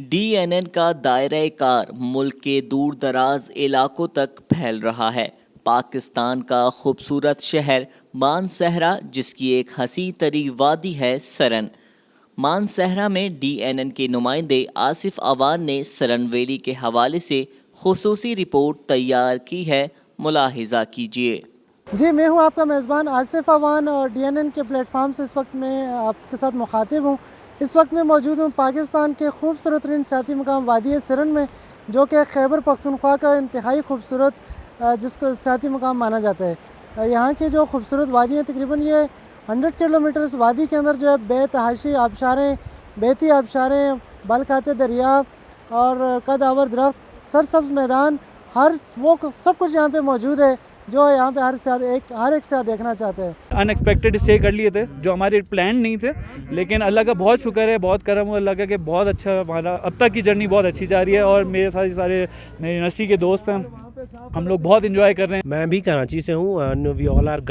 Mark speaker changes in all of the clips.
Speaker 1: DNN का दायरा car मुल्क के दूर दराज इलाकों तक फैल रहा है। पाकिस्तान का खूबसूरत शहर मानसहरा, जिसकी एक हसी तरी वादी है सरन। मानसहरा में डीएनएन के नुमाइंदे आसिफ अवान ने सरन वैली के हवाले से खुसूसी रिपोर्ट तैयार की है, मुलाहिजा कीजिए।
Speaker 2: जी, मैं हूं आपका मेज़बान आसिफ अवान और डीएनएन के प्लेटफॉर्म से इस वक्त मैं आपके साथ मुखातिब हूं। इस वक्त मैं मौजूद हूं पाकिस्तान के खूबसूरत तरीन सियाती मकाम वादी सरन में, जो कि खैबर पख्तूनख्वा का इंतहाई खूबसूरत जिसको सियाती मकाम माना जाता है। यहाँ की जो खूबसूरत वादी हैं, तकरीबन ये 100 किलोमीटर इस वादी के अंदर जो है बेतहाशी आबशारें, बहती आबशारें, बल खाते दरिया और कद-आवर दरख्त, सरसब्ज़ मैदान, हर वो सब कुछ यहाँ पे मौजूद है जो यहाँ पे हर एक साथ देखना चाहते हैं।
Speaker 3: अनएक्सपेक्टेड स्टे कर लिए थे जो हमारे प्लान नहीं थे, लेकिन अल्लाह का बहुत शुक्र है, बहुत करम हुआ अल्लाह का कि बहुत अच्छा हमारा अब तक की जर्नी बहुत अच्छी जा रही है। और मेरे साथ सारे मेरे यूनिवर्सिटी के दोस्त हैं, हम लोग बहुत इंजॉय कर रहे हैं।
Speaker 4: मैं भी कराची से हूँ। We all are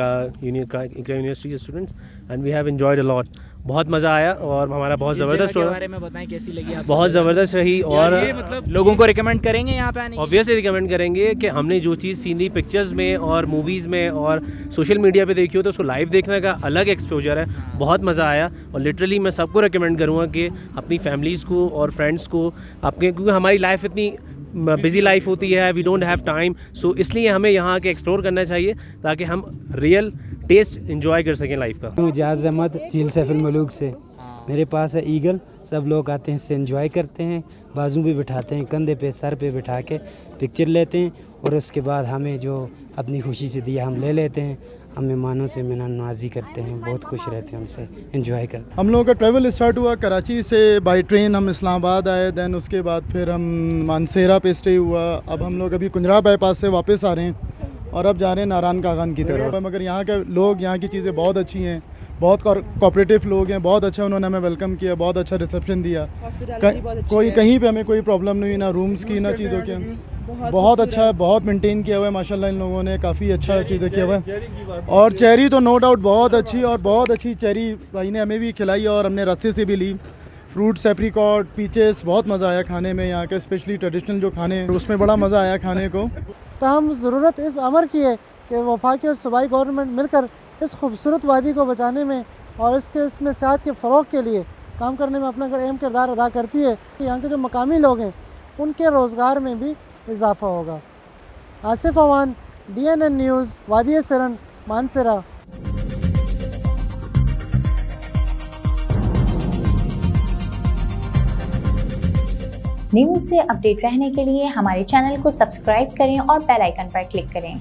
Speaker 4: university students and we have enjoyed a lot. बहुत मज़ा आया और हमारा बहुत ज़बरदस्त रहा।
Speaker 5: बारे में बताएं, कैसी लगी आपको?
Speaker 4: बहुत ज़बरदस्त रही और
Speaker 5: मतलब लोगों को रिकमेंड करेंगे यहाँ पे आने?
Speaker 4: ऑब्वियसली रिकमेंड करेंगे कि हमने जो चीज़ सीनरी पिक्चर्स में और मूवीज़ में और सोशल मीडिया पे देखी हो तो उसको लाइव देखने का अलग एक्सपोजर है। बहुत मज़ा आया और लिटरली मैं सबको रिकमेंड करूँगा कि अपनी फैमिलीज़ को और फ्रेंड्स को अपने, क्योंकि हमारी लाइफ इतनी बिज़ी लाइफ होती है, वी डोंट हैव टाइम, सो इसलिए हमें यहाँ के एक्सप्लोर करना चाहिए ताकि हम रियल टेस्ट एंजॉय कर सकें लाइफ का।
Speaker 6: इजाज़ अहमद झील सैफुल मलूक से। मेरे पास है ईगल, सब लोग आते हैं, इससे एंजॉय करते हैं, बाजू पे बिठाते हैं, कंधे पे सर पे बिठा के पिक्चर लेते हैं और उसके बाद हमें जो अपनी खुशी से दिया हम ले लेते हैं। हम मेहमानों से मेहमाननवाजी करते हैं, बहुत खुश रहते हैं, उनसे एंजॉय करते हैं।
Speaker 7: हम लोगों का ट्रैवल स्टार्ट हुआ कराची से, बाय ट्रेन हम इस्लामाबाद आए, दैन उसके बाद फिर हम मानसेरा पे स्टे हुआ। अब हम लोग अभी कुंजरा बाईपास से वापस आ रहे हैं और अब जा रहे हैं नारायण कागान की तरफ। मगर यहाँ के लोग, यहाँ की चीज़ें बहुत अच्छी हैं, बहुत कोऑपरेटिव लोग हैं, बहुत अच्छा उन्होंने हमें वेलकम किया, बहुत अच्छा रिसेप्शन दिया। कोई कहीं पे हमें कोई प्रॉब्लम नहीं, ना रूम्स की ना चीज़ों की। बहुत अच्छा है, बहुत मेंटेन किया हुआ है माशाल्लाह इन लोगों ने, काफ़ी अच्छा चीज़ें किया हुआ है। और चेरी तो नो डाउट बहुत अच्छी, और बहुत अच्छी चेरी भाई ने हमें भी खिलाई और हमने रस्से से भी ली। फ्रूट्स, एप्रिकॉट, पीचेस, बहुत मज़ा आया खाने में। यहाँ के स्पेशली ट्रेडिशनल जो खाने हैं उसमें बड़ा मज़ा आया खाने को।
Speaker 2: ताहम ज़रूरत इस अमर की है कि वफाकी और सूबाई गवर्नमेंट मिलकर इस खूबसूरत वादी को बचाने में और इसमें सेहत के फ़रोग के लिए काम करने में अपना अहम किरदार अदा करती है। यहाँ के जो मकामी लोग हैं उनके रोज़गार में भी इजाफ़ा होगा। आसिफ अवान, डीएनएन न्यूज़, वादी सरन, मानसहरा।
Speaker 8: न्यूज़ से अपडेट रहने के लिए हमारे चैनल को सब्सक्राइब करें और बेल आइकन पर क्लिक करें।